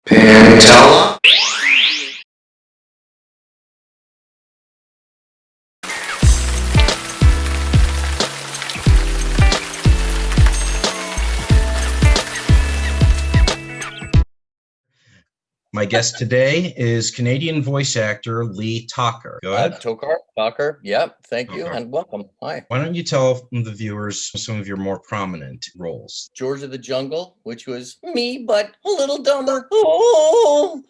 Pantella? My guest today is Canadian voice actor Lee Tockar. Go ahead. Tockar. Yep. Thank you Tockar. and welcome. Hi. Why don't you tell the viewers some of your more prominent roles? George of the Jungle, which was me, but a little dumber. Oh.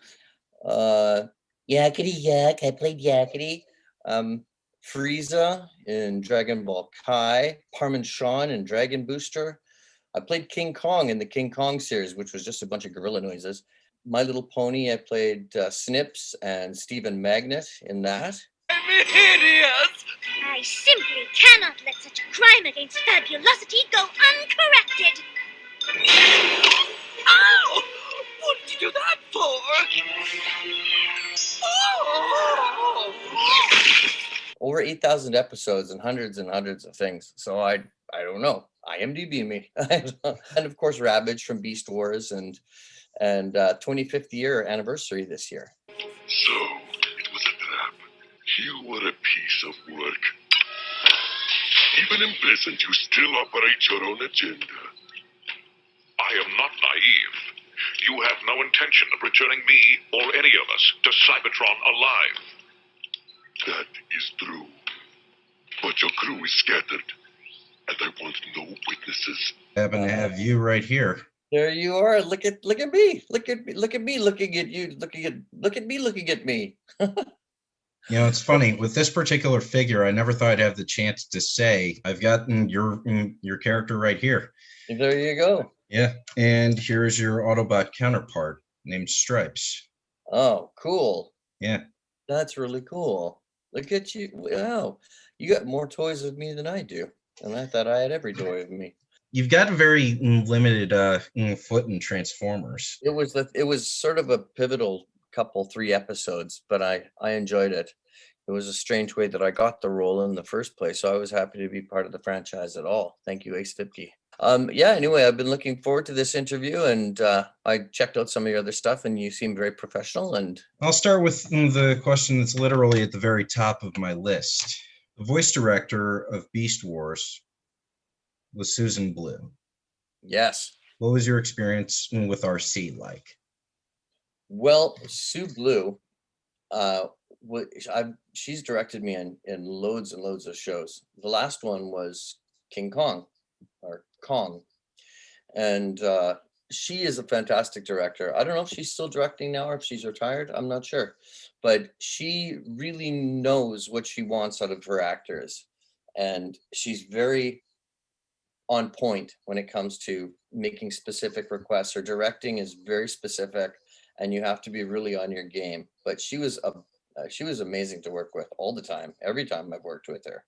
Yakety Yak. I played Yakety. Frieza in Dragon Ball Kai. Parman Shan in Dragon Booster. I played King Kong in the King Kong series, which was just a bunch of gorilla noises. My Little Pony, I played Snips and Stephen Magnet in that. I'm an idiot! I simply cannot let such a crime against fabulosity go uncorrected. Ow! What did you do that for? Oh! Over 8,000 episodes and hundreds of things. So I don't know. IMDb me. And of course, Ravage from Beast Wars and 25th year anniversary this year. So, it was a trap. You were a piece of work. Even in prison, you still operate your own agenda. I am not naive. You have no intention of returning me or any of us to Cybertron alive. That is true. But your crew is scattered, and I want no witnesses. I happen to have you right here. There you are. Look at me. Look at me looking at you. Look at me looking at me. You know, it's funny with this particular figure. I never thought I'd have the chance to say I've gotten your character right here. There you go. Yeah, and here's your Autobot counterpart named Stripes. Oh, cool. Yeah, that's really cool. Look at you. Wow, you got more toys of me than I do, and I thought I had every toy of me. You've got a very limited foot in Transformers. It was sort of a pivotal couple 3 episodes, but I enjoyed it. It was a strange way that I got the role in the first place, so I was happy to be part of the franchise at all. Thank you, Ace 50. Yeah, anyway, I've been looking forward to this interview, and I checked out some of your other stuff, and you seem very professional. And I'll start with the question that's literally at the very top of my list. The voice director of Beast Wars was Susan Blue. Yes. What was your experience with RC like? Well, Sue Blue, she's directed me in loads and loads of shows. The last one was King Kong, or Kong, and she is a fantastic director. I don't know if she's still directing now or if she's retired. I'm not sure, but she really knows what she wants out of her actors, and she's very on point when it comes to making specific requests. Her directing is very specific, and you have to be really on your game. But she was amazing to work with all the time, every time I've worked with her.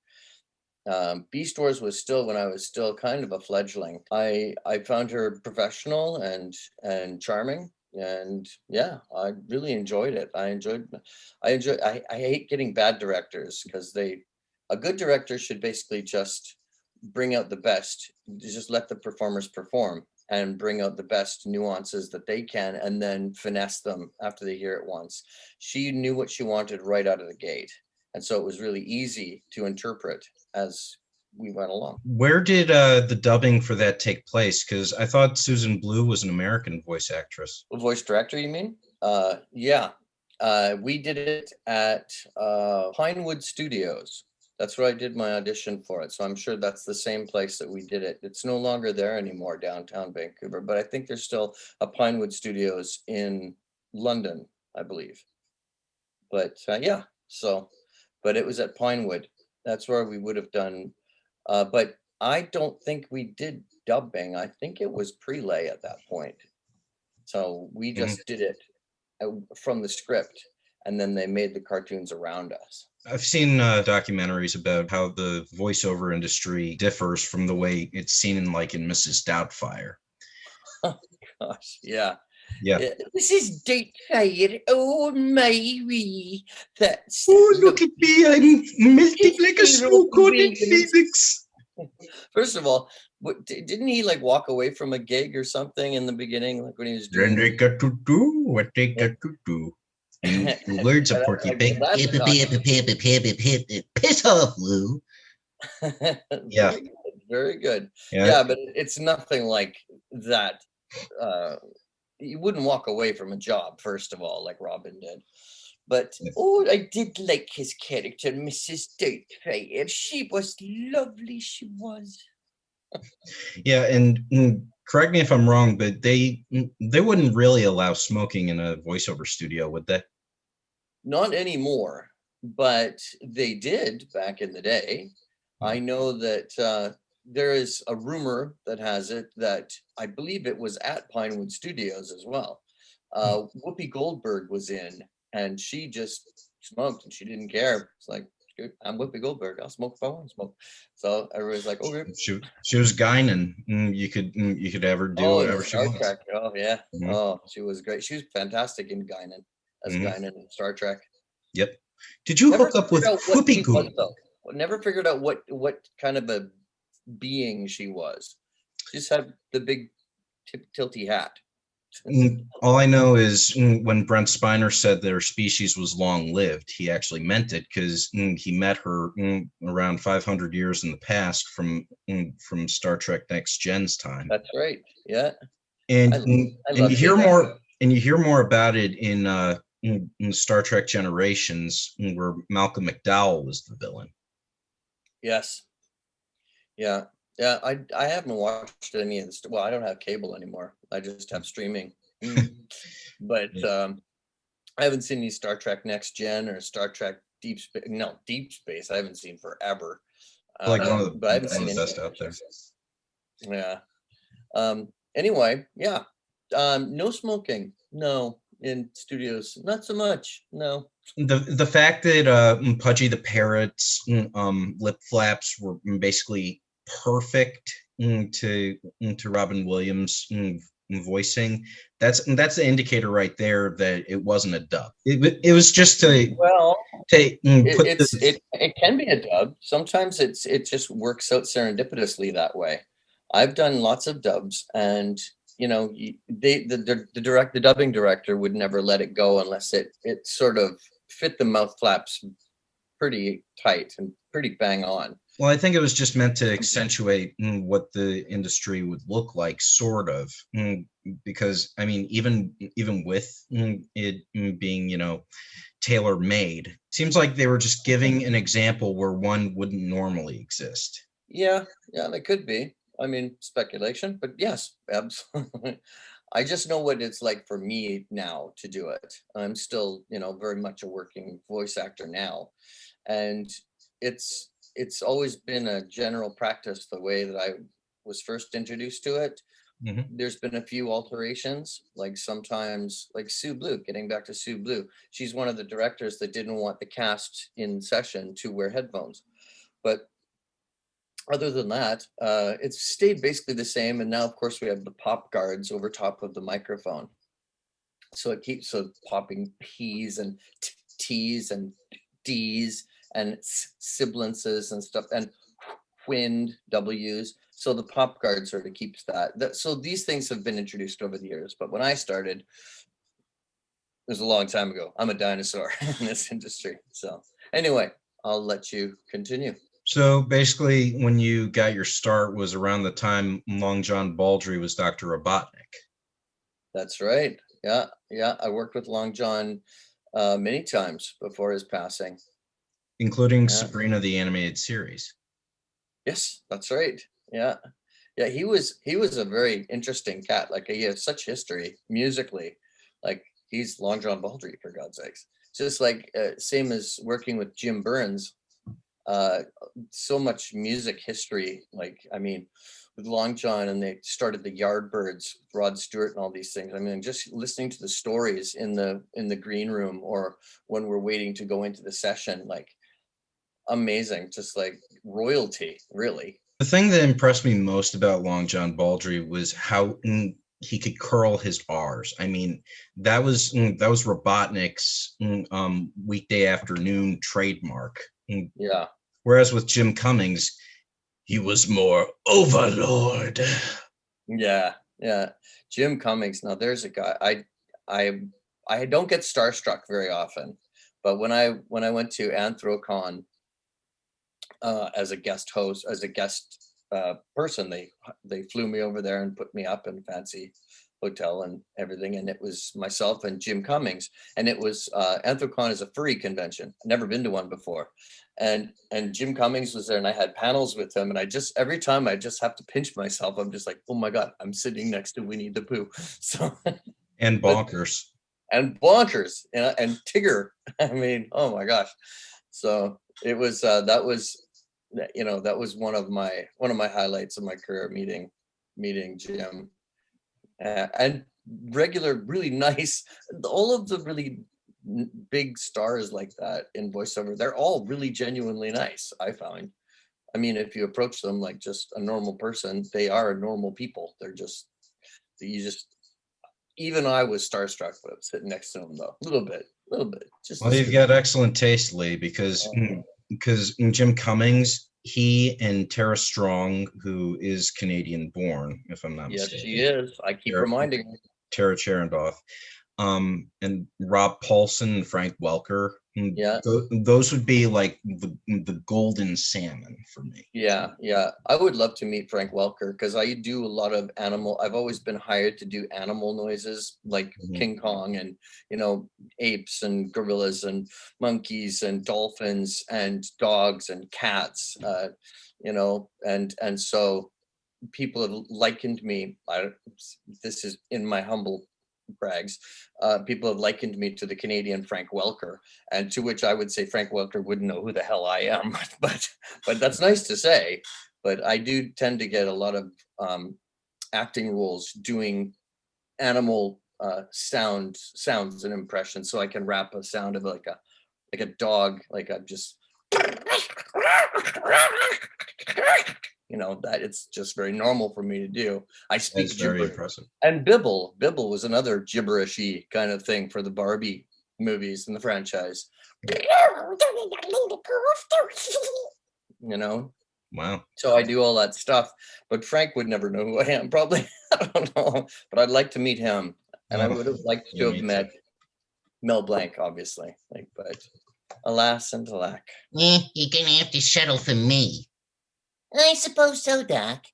Beast Wars was still when I was still kind of a fledgling. I found her professional and charming, and yeah, I really enjoyed it. I hate getting bad directors, because a good director should basically just bring out the best, just let the performers perform and bring out the best nuances that they can, and then finesse them after they hear it once. She knew what she wanted right out of the gate, and so it was really easy to interpret as we went along. Where did the dubbing for that take place? Because I thought Susan Blue was an American voice actress. Voice director, you mean? Yeah. We did it at Pinewood Studios. That's where I did my audition for it. So I'm sure that's the same place that we did it. It's no longer there anymore, downtown Vancouver, but I think there's still a Pinewood Studios in London, I believe. But yeah, but it was at Pinewood. That's where we would have done, but I don't think we did dubbing. I think it was prelay at that point. So we just did it from the script, and then they made the cartoons around us. I've seen documentaries about how the voiceover industry differs from the way it's seen in Mrs. Doubtfire. Oh gosh, yeah. Yeah. Mrs. Doubtfire, oh my, that's... Oh, look at me, I'm melting like a snow cone in physics. First of all, didn't he like walk away from a gig or something in the beginning, like when he was Then doing? they got to do what they got to do. In the words of Porky Pig, That's not- piss off, Lou. Yeah. Very good, very good. Yeah. Yeah, but it's nothing like that. You wouldn't walk away from a job, first of all, like Robin did. But I did like his character, Mrs. Doubtfire. She was lovely. She was. Yeah, and correct me if I'm wrong, but they wouldn't really allow smoking in a voiceover studio, would they? Not anymore, but they did back in the day. I know that there is a rumor that has it that I believe it was at Pinewood Studios as well. Whoopi Goldberg was in, and she just smoked, and she didn't care. It's like, dude, I'm Whoopi Goldberg. I'll smoke if I want to smoke. So everybody's like, okay. She was Guinan. You could have her do whatever she wants. Trek. Oh yeah. Mhm. Oh, she was great. She was fantastic in Guinan as Guinan in Star Trek. Yep. Did you hook up with Whoopi Goldberg? Never figured out what kind of a being she was. She just had the big tilty hat. All I know is when Brent Spiner said their species was long-lived, he actually meant it because he met her around 500 years in the past from Star Trek Next Gen's time. That's right. Yeah. And you hear more about it in Star Trek Generations, where Malcolm McDowell was the villain. Yes. Yeah. Yeah. I haven't watched any of this. Well, I don't have cable anymore. I just have streaming. But I haven't seen any Star Trek Next Gen or Star Trek Deep Space. No, Deep Space I haven't seen forever. Like one of but I haven't seen the best out there. Yeah. Anyway, yeah. No smoking. No. In studios, not so much. No. The fact that Pudgy the Parrot's lip flaps were basically perfect to Robin Williams voicing, that's the indicator right there that it wasn't a dub. It was just to it can be a dub. Sometimes it just works out serendipitously that way. I've done lots of dubs, and the dubbing director would never let it go unless it sort of fit the mouth flaps pretty tight and pretty bang on. Well, I think it was just meant to accentuate what the industry would look like, sort of, because I mean, even with it being tailor made, seems like they were just giving an example where one wouldn't normally exist. Yeah, that could be. I mean, speculation, but yes, absolutely. I just know what it's like for me now to do it. I'm still, very much a working voice actor now. And it's always been a general practice the way that I was first introduced to it. Mm-hmm. There's been a few alterations, like sometimes, like Sue Blue, getting back to Sue Blue. She's one of the directors that didn't want the cast in session to wear headphones. But other than that, it's stayed basically the same. And now, of course, we have the pop guards over top of the microphone. So it keeps popping P's and T's and D's and sibilances and stuff, and wind W's. So the pop guard sort of keeps that. So these things have been introduced over the years. But when I started, it was a long time ago. I'm a dinosaur in this industry. So anyway, I'll let you continue. So basically, when you got your start was around the time Long John Baldry was Dr. Robotnik. That's right. Yeah. I worked with Long John many times before his passing. Including Sabrina the Animated Series. Yes, that's right. Yeah. He was a very interesting cat. Like, he has such history musically. Like, he's Long John Baldry, for God's sakes. Just like same as working with Jim Burns. So much music history. Like, I mean, with Long John, and they started the Yardbirds, Rod Stewart, and all these things. I mean, just listening to the stories in the green room, or when we're waiting to go into the session, like, amazing, just like royalty, really. The thing that impressed me most about Long John Baldry was how he could curl his R's. I mean, that was Robotnik's weekday afternoon trademark. Yeah. Whereas with Jim Cummings, He was more overlord. Yeah, yeah. Jim Cummings. Now there's a guy. I don't get starstruck very often, but when I went to Anthrocon as a guest host, as a guest person, they flew me over there and put me up in a fancy hotel and everything, and it was myself and Jim Cummings, and it was Anthrocon is a furry convention. I've never been to one before, and Jim Cummings was there, and I had panels with him, and I just every time I just have to pinch myself. I'm just like, oh my god, I'm sitting next to Winnie the Pooh. So And bonkers. and Bonkers and Tigger. I mean, oh my gosh. So it was that was that was one of my highlights of my career, meeting Jim. And regular, really nice, all of the really big stars like that in voiceover, they're all really genuinely nice, I found. I mean, if you approach them like just a normal person, they are normal people. They're just, you just, even I was starstruck, but sitting next to them though, a little bit, just Well, a you've got excellent taste, Lee, because Jim Cummings, he and Tara Strong, who is Canadian born, if I'm not yes, mistaken. she is. I keep reminding her. Tara Cherendoff, and Rob Paulson and Frank Welker. Yeah. Those would be like the golden salmon for me. Yeah, yeah. I would love to meet Frank Welker because I do a lot of animal. I've always been hired to do animal noises like King Kong and, apes and gorillas and monkeys and dolphins and dogs and cats, and so people have likened me. This is in my humble brags. People have likened me to the Canadian Frank Welker, and to which I would say Frank Welker wouldn't know who the hell I am. But that's nice to say. But I do tend to get a lot of acting roles doing animal sounds and impressions, so I can rap a sound of like a dog, like I'm just that it's just very normal for me to do. I speak That's very gibberish. impressive. And Bibble was another gibberishy kind of thing for the Barbie movies in the franchise. Wow. So I do all that stuff, but Frank would never know who I am, probably. I don't know, but I'd like to meet him, and I would have liked to have met Mel Blanc, obviously. But alas and alack. You're gonna have to settle for me. I suppose so, Doc.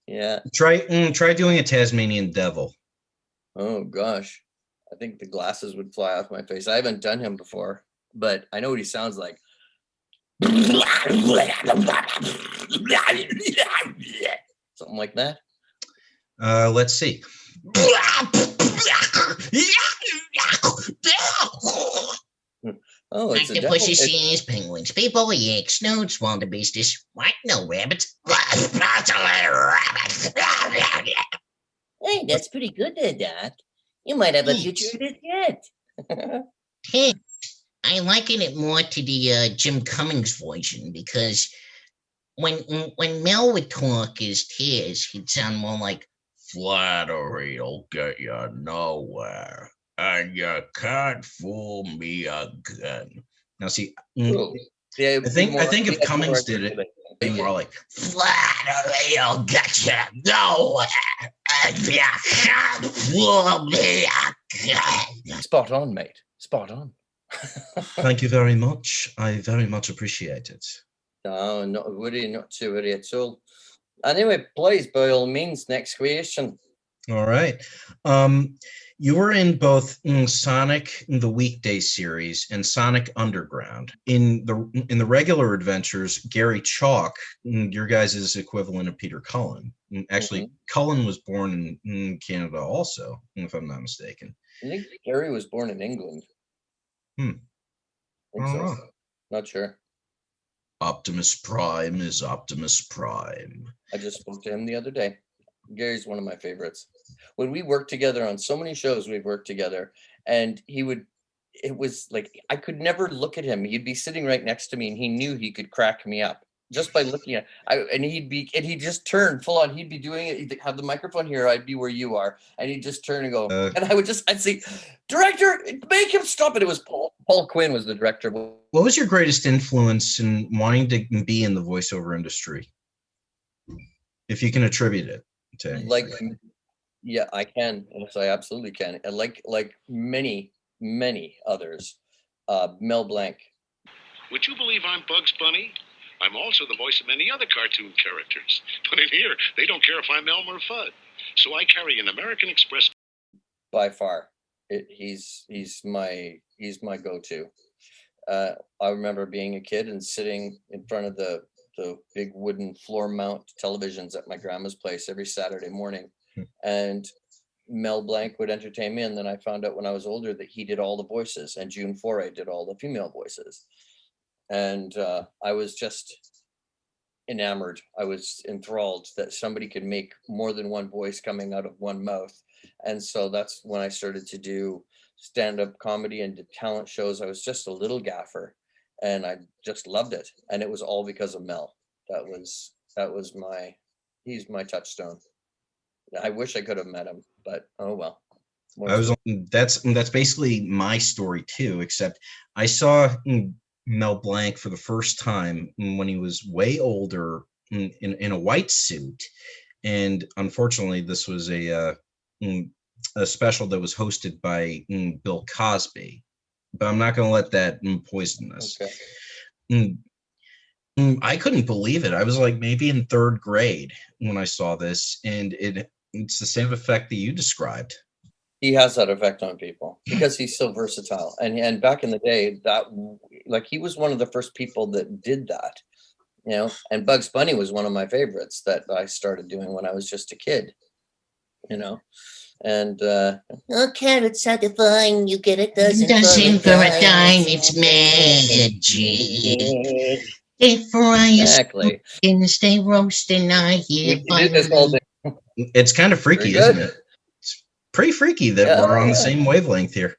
Yeah. Try doing a Tasmanian devil. Oh gosh, I think the glasses would fly off my face. I haven't done him before, but I know what he sounds like. Something like that. Let's see. Oh, it's a octopuses, seals, penguins, people, yaks, snoots, wildebeestes, white no rabbits. Hey, that's pretty good there, Doc. You might have a future in it yet. Hey, I liken it more to the Jim Cummings version because when Mel would talk as Tears, he'd sound more like flattery'll get you nowhere. And you can't fool me again. Now, see, I think if Cummings did it, it'd be more like flattery'll get you nowhere. And you can't fool me again. Spot on, mate. Spot on. Thank you very much. I very much appreciate it. No, not worry, not to worry at all. Anyway, please, by all means, next question. All right. You were in both Sonic the Weekday series and Sonic Underground. In the regular adventures, Gary Chalk, your guys' equivalent of Peter Cullen. Actually, Cullen was born in Canada also, if I'm not mistaken. I think Gary was born in England. I think so. Not sure. Optimus Prime is Optimus Prime. I just spoke to him the other day. Gary's one of my favorites. When we worked together on so many shows, we've worked together, and it was like I could never look at him. He'd be sitting right next to me, and he knew he could crack me up just by looking at. And he'd just turn full on. He'd be doing it. He'd have the microphone here. I'd be where you are, and he'd just turn and go. And I'd say, director, make him stop it. It was Paul Quinn was the director. What was your greatest influence in wanting to be in the voiceover industry? If you can attribute it to anything. Like, yeah, I can. Yes, I absolutely can. And like many others, Mel Blanc. Would you believe I'm Bugs Bunny? I'm also the voice of many other cartoon characters. But in here, they don't care if I'm Elmer Fudd. So I carry an American Express. By far, he's my go-to. I remember being a kid and sitting in front of the big wooden floor mount televisions at my grandma's place every Saturday morning, and Mel Blanc would entertain me. And then I found out when I was older that he did all the voices, and June Foray did all the female voices. And I was just enamored. I was enthralled that somebody could make more than one voice coming out of one mouth. And so that's when I started to do stand-up comedy and did talent shows. I was just a little gaffer, and I just loved it. And it was all because of Mel. He's my touchstone. I wish I could have met him, but oh well. That's basically my story too, except I saw Mel Blanc for the first time when he was way older in a white suit. And unfortunately, this was a special that was hosted by Bill Cosby. But I'm not going to let that poison us. Okay. I couldn't believe it. I was like maybe in third grade when I saw this, and it's the same effect that you described. He has that effect on people because he's so versatile. And back in the day, that like he was one of the first people that did that, you know. And Bugs Bunny was one of my favorites that I started doing when I was just a kid, you know. And oh, carrot satisfying, you get a dozen for a dime. It's magic. If exactly. Can stay roasting, I hear. It's kind of freaky, isn't it? It's pretty freaky that we're on the same wavelength here.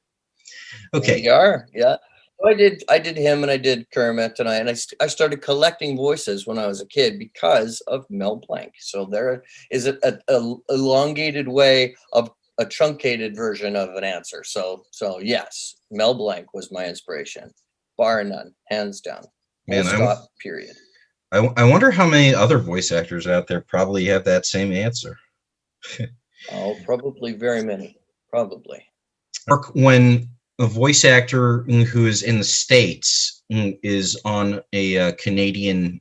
Okay. We are, yeah. I did him, and I did Kermit, and I started collecting voices when I was a kid because of Mel Blanc. So there is a elongated way of a truncated version of an answer. So yes, Mel Blanc was my inspiration, bar none, hands down. Man, stop, period. I wonder how many other voice actors out there probably have that same answer. Oh, probably very many. Probably. When a voice actor who is in the States is on a Canadian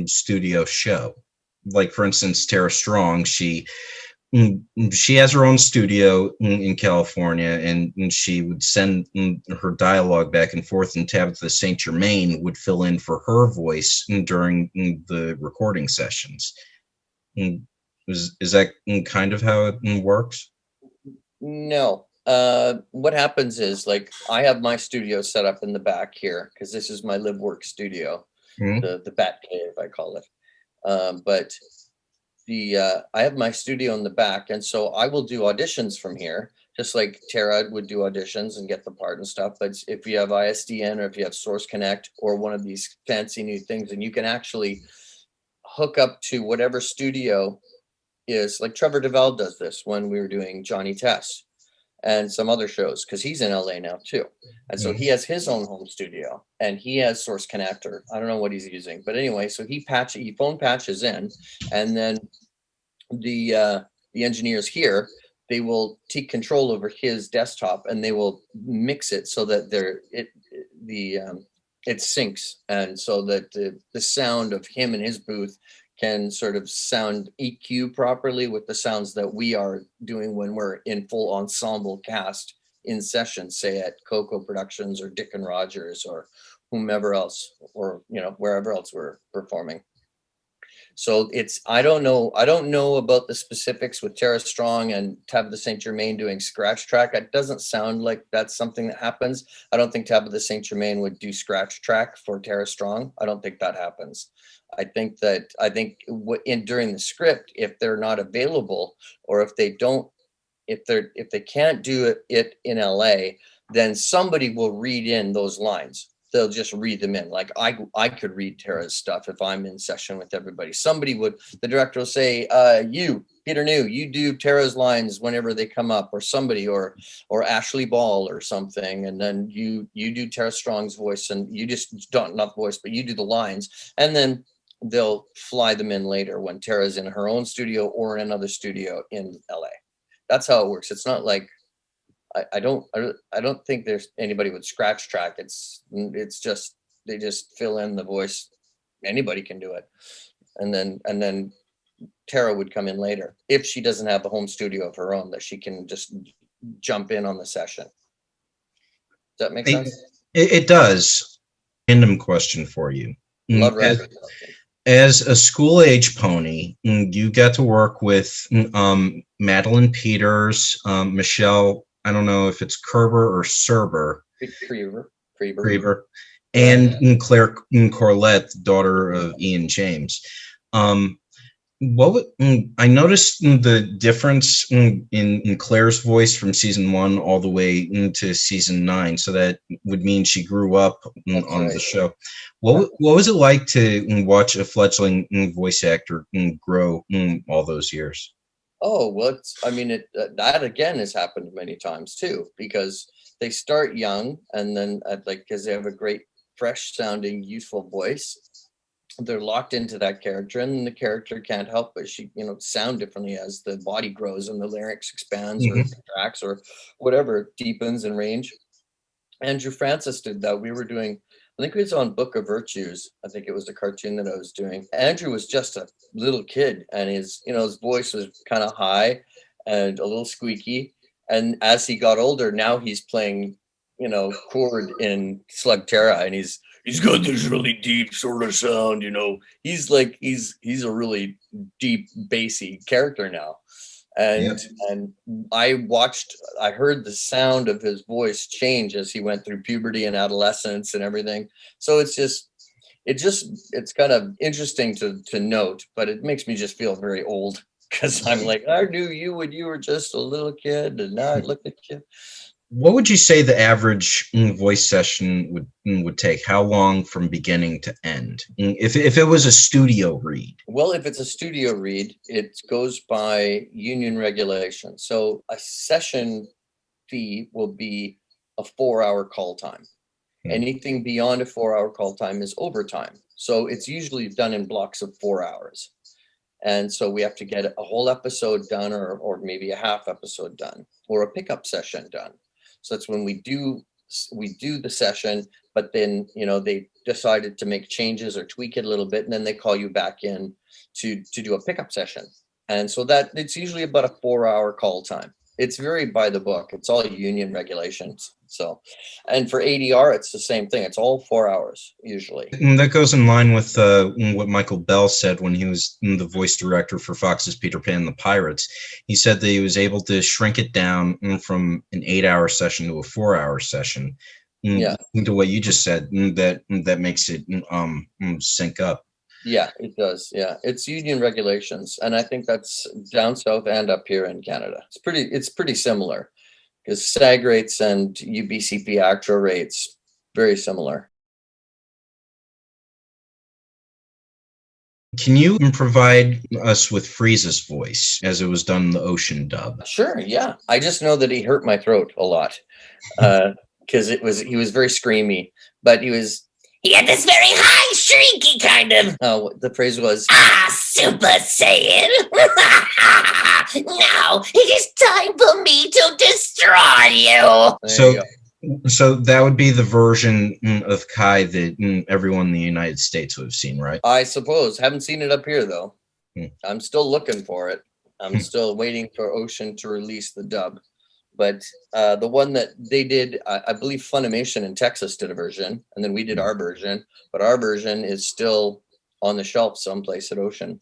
studio show, like for instance, Tara Strong, she has her own studio in California, and she would send her dialogue back and forth, and Tabitha St. Germain would fill in for her voice during the recording sessions. Is that kind of how it works? No. What happens is, like, I have my studio set up in the back here because this is my live work studio, the Bat Cave, I call it. But I have my studio in the back, and so I will do auditions from here, just like Tara would do auditions and get the part and stuff. But if you have ISDN or if you have Source Connect or one of these fancy new things, and you can actually hook up to whatever studio is, like Trevor Devall does this when we were doing Johnny Test and some other shows, because he's in LA now too. And so he has his own home studio, and he has Source Connector. I don't know what he's using, but anyway, so he phone patches in, and then the engineers here, they will take control over his desktop, and they will mix it so that it syncs, and so that the sound of him in his booth can sort of sound EQ properly with the sounds that we are doing when we're in full ensemble cast in session, say at Coco Productions or Dick and Rogers or whomever else, or, you know, wherever else we're performing. So I don't know about the specifics with Tara Strong and Tabitha St. Germain doing scratch track. It doesn't sound like that's something that happens. I don't think Tabitha St. Germain would do scratch track for Tara Strong. I don't think that happens. I think during the script, if they're not available, or if they can't do it in LA, then somebody will read in those lines. they'll just read them in. Like I could read Tara's stuff if I'm in session with everybody. The director will say, you, Peter New, you do Tara's lines whenever they come up, or somebody, or Ashley Ball or something. And then you do Tara Strong's voice, and you just don't, not the voice, but you do the lines. And then they'll fly them in later when Tara's in her own studio or in another studio in LA. That's how it works. It's not like, I don't think there's anybody with scratch track. It's just, they just fill in the voice. Anybody can do it. And then Tara would come in later if she doesn't have the home studio of her own that she can just jump in on the session. Does that make sense? It does. Random question for you. Love random. As a school age pony, you got to work with Madeline Peters, Michelle, I don't know if it's Kerber or Serber. Creever. And Claire Corlett, daughter of Ian James. I noticed the difference in Claire's voice from season 1 all the way into season 9. So that would mean she grew up on the show. What was it like to watch a fledgling voice actor grow all those years? Oh, well, that again has happened many times too, because they start young and then because they have a great, fresh sounding, youthful voice. They're locked into that character, and the character can't help but sound differently as the body grows and the larynx expands or contracts or whatever, deepens in range. Andrew Francis did that. We were doing, I think it was on Book of Virtues. I think it was the cartoon that I was doing. Andrew was just a little kid, and his voice was kind of high and a little squeaky. And as he got older, now he's playing, chord in Slug Terra, and he's got this really deep sort of sound, He's a really deep, bassy character now. And I heard the sound of his voice change as he went through puberty and adolescence and everything. So it's kind of interesting to note, but it makes me just feel very old, because I'm like, I knew you when you were just a little kid, and now I look at you. What would you say the average voice session would take? How long from beginning to end? If it was a studio read? Well, if it's a studio read, it goes by union regulation. So a session fee will be a 4-hour call time. Anything beyond a 4-hour call time is overtime. So it's usually done in blocks of 4 hours. And so we have to get a whole episode done, or maybe a half episode done, or a pickup session done. So that's when we do the session, but then, they decided to make changes or tweak it a little bit, and then they call you back in to do a pickup session. And so that it's usually about a 4-hour call time. It's very by the book. It's all union regulations. So, and for ADR, it's the same thing. It's all 4 hours usually. And that goes in line with what Michael Bell said when he was the voice director for Fox's Peter Pan and the Pirates. He said that he was able to shrink it down from an 8-hour session to a 4-hour session. To what you just said, that makes it sync up. Yeah, it does. Yeah, it's union regulations, and I think that's down south and up here in Canada. It's pretty similar, because SAG rates and UBCP actual rates very similar. Can you provide us with Frieza's voice as it was done in the Ocean dub? Sure. Yeah, I just know that he hurt my throat a lot, because he was very screamy, but he had this very high, shrieky kind of. Oh, the phrase was, Super Saiyan. Now it is time for me to destroy you. So that would be the version of Kai that everyone in the United States would have seen, right? I suppose. Haven't seen it up here, though. I'm still looking for it. I'm still waiting for Ocean to release the dub. But the one that they did, I believe Funimation in Texas did a version, and then we did our version. But our version is still on the shelf someplace at Ocean.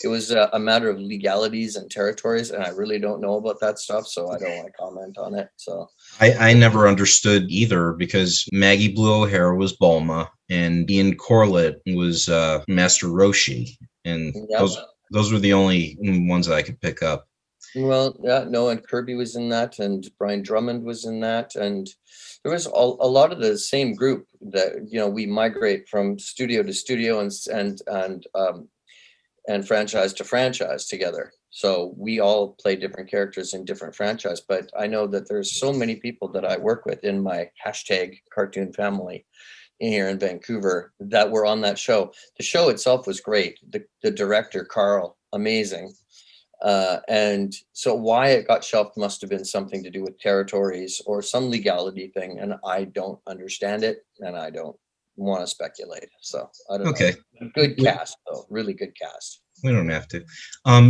It was a matter of legalities and territories, and I really don't know about that stuff, so I don't want to comment on it. So I never understood either, because Maggie Blue O'Hara was Bulma, and Ian Corlett was Master Roshi, and those were the only ones that I could pick up. Well, yeah, no, and Kirby was in that, and Brian Drummond was in that, and there was a lot of the same group that, you know, we migrate from studio to studio and franchise to franchise together. So we all play different characters in different franchise, but I know that there's so many people that I work with in my hashtag cartoon family here in Vancouver that were on that show. The show itself was great. The director, Carl, amazing. And so why it got shelved must have been something to do with territories or some legality thing. And I don't understand it, and I don't want to speculate. So I don't Okay. know. Good cast, though. Really good cast. We don't have to.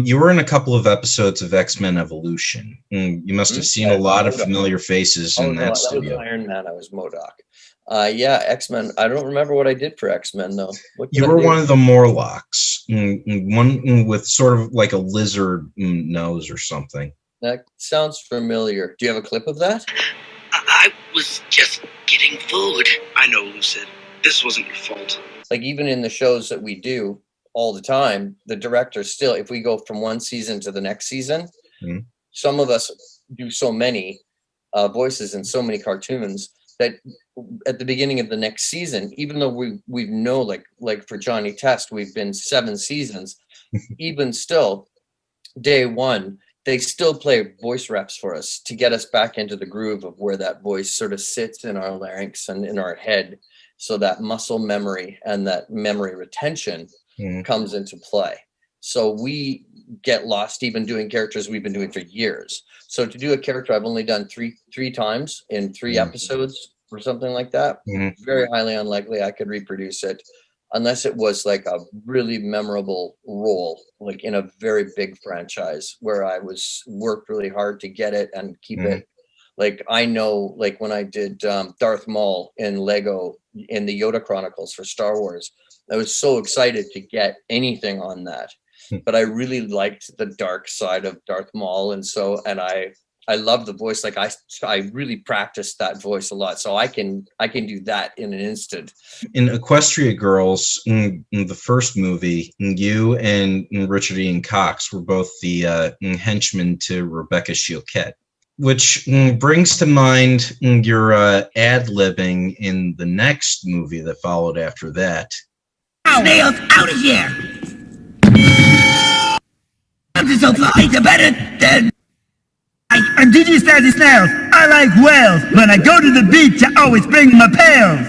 You were in a couple of episodes of X-Men Evolution. You must have seen a lot of familiar faces in that studio. That was Iron Man. I was MODOK. Yeah, X-Men. I don't remember what I did for X-Men, though. You were one of the Morlocks. One with sort of like a lizard nose or something. That sounds familiar. Do you have a clip of that? I was just getting food. I know, Lucid. This wasn't your fault. Like, even in the shows that we do all the time, the director still, if we go from one season to the next season, some of us do so many voices in so many cartoons that at the beginning of the next season, even though we know, like for Johnny Test, we've been 7 seasons, even still, day one, they still play voice reps for us to get us back into the groove of where that voice sort of sits in our larynx and in our head. So that muscle memory and that memory retention comes into play. So we get lost even doing characters we've been doing for years. So to do a character I've only done three times in 3 episodes or something like that, very highly unlikely I could reproduce it unless it was like a really memorable role, like in a very big franchise where I worked really hard to get it and keep it. Like, I know, like when I did Darth Maul in Lego in the Yoda Chronicles for Star Wars, I was so excited to get anything on that. But I really liked the dark side of Darth Maul, and I love the voice. Like I really practiced that voice a lot, so I can do that in an instant. In Equestria Girls, in the first movie, you and Richard Ian Cox were both the henchmen to Rebecca Chilquette, which brings to mind your ad-libbing in the next movie that followed after that. Snails out of here! I'm just so fly to better than I'm DJ Snazzy Snails. I like whales. When I go to the beach, I always bring my pails.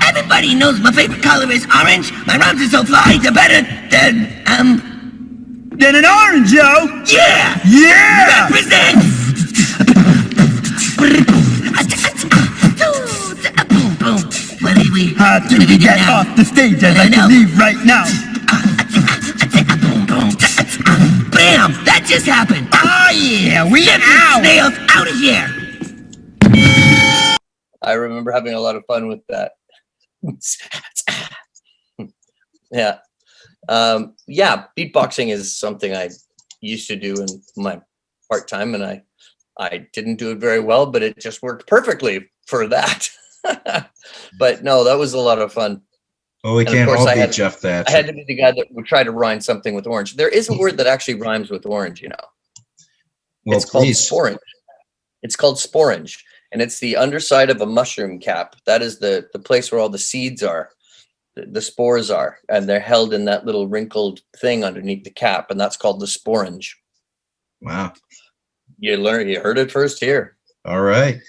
Everybody knows my favorite color is orange. My rhymes are so fly to better than an orange, yo! Yeah! Yeah! Represent! How do we get off the stage? I'd like to leave right now. Bam! That just happened. Oh yeah, we get snails out of here. I remember having a lot of fun with that. Yeah. Yeah, beatboxing is something I used to do in my part-time, and I didn't do it very well, but it just worked perfectly for that. But no, that was a lot of fun. Oh, we can't all beat Jeff Thatcher. I had to be the guy that would try to rhyme something with orange. There is a word that actually rhymes with orange, you know. Well, it's called sporange. It's called sporange, and it's the underside of a mushroom cap. That is the place where all the seeds are. The spores are, and they're held in that little wrinkled thing underneath the cap, and that's called the sporange. Wow. You heard it first here. All right.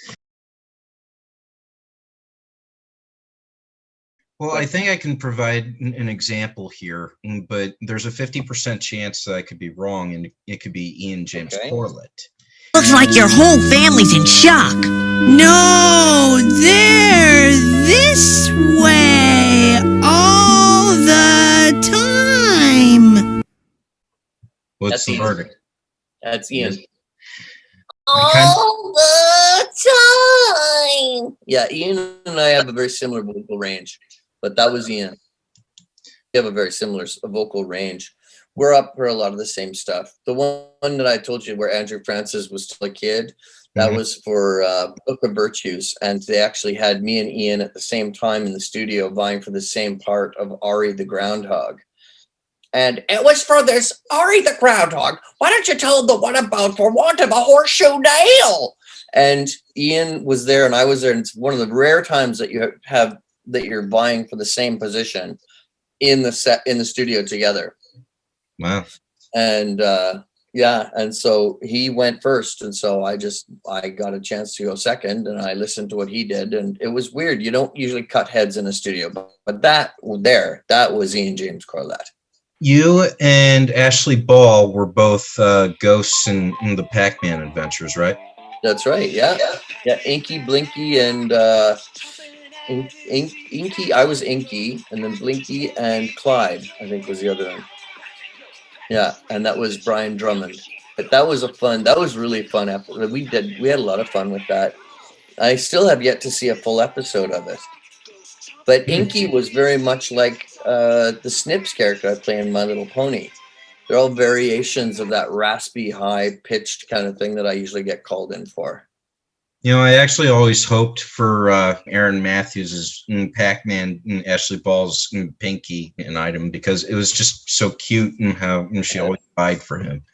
Well, I think I can provide an example here, but there's a 50% chance that I could be wrong, and it could be Ian James Corlett. Looks like your whole family's in shock. No, they're this way all the time. What's the verdict? That's Ian. All the time. Yeah, Ian and I have a very similar vocal range, but that was Ian. We have a very similar vocal range. We're up for a lot of the same stuff. The one that I told you where Andrew Francis was still a kid, that was for Book of Virtues. And they actually had me and Ian at the same time in the studio vying for the same part of Ari the Groundhog. And it was for this Ari the Groundhog. Why don't you tell him the one about For Want of a Horseshoe Nail? And Ian was there and I was there. And it's one of the rare times that you have that you're vying for the same position in the studio together. Wow. And yeah, and so he went first, and so I got a chance to go second, and I listened to what he did, and it was weird. You don't usually cut heads in a studio, but that was Ian James Corlett. You and Ashley Ball were both ghosts in the Pac-Man adventures, right? That's right. Yeah. Inky, Blinky, and Inky. I was Inky, and then Blinky and Clyde, I think, was the other one. Yeah, and that was Brian Drummond. But that was really fun episode. We had a lot of fun with that. I still have yet to see a full episode of it. But Inky was very much like the Snips character I play in My Little Pony. They're all variations of that raspy, high-pitched kind of thing that I usually get called in for. You know, I actually always hoped for Aaron Matthews' Pac-Man and Ashley Ball's Pinky an item because it was just so cute and how she always vied for him.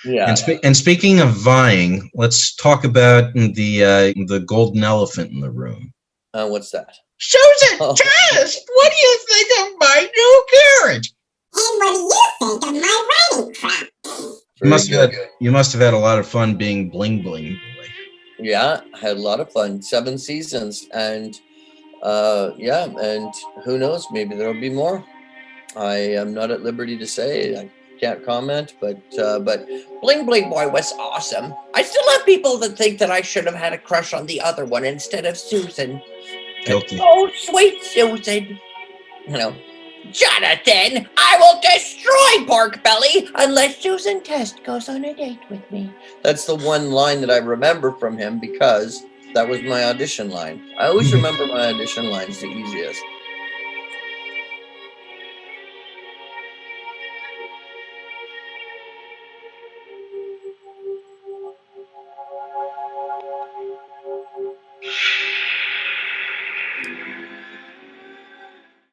Yeah. And speaking of vying, let's talk about the golden elephant in the room. What's that? Susan, Tess, what do you think of my new carriage? And what do you think of my riding crop? You must have had a lot of fun being Bling Bling Boy. Yeah, I had a lot of fun. 7 seasons, and yeah, and who knows? Maybe there'll be more. I am not at liberty to say. I can't comment, but Bling Bling Boy was awesome. I still have people that think that I should have had a crush on the other one instead of Susan. Guilty. Oh, sweet Susan. You know, Jonathan, I will destroy Pork Belly unless Susan Test goes on a date with me. That's the one line that I remember from him because that was my audition line. I always remember my audition lines the easiest.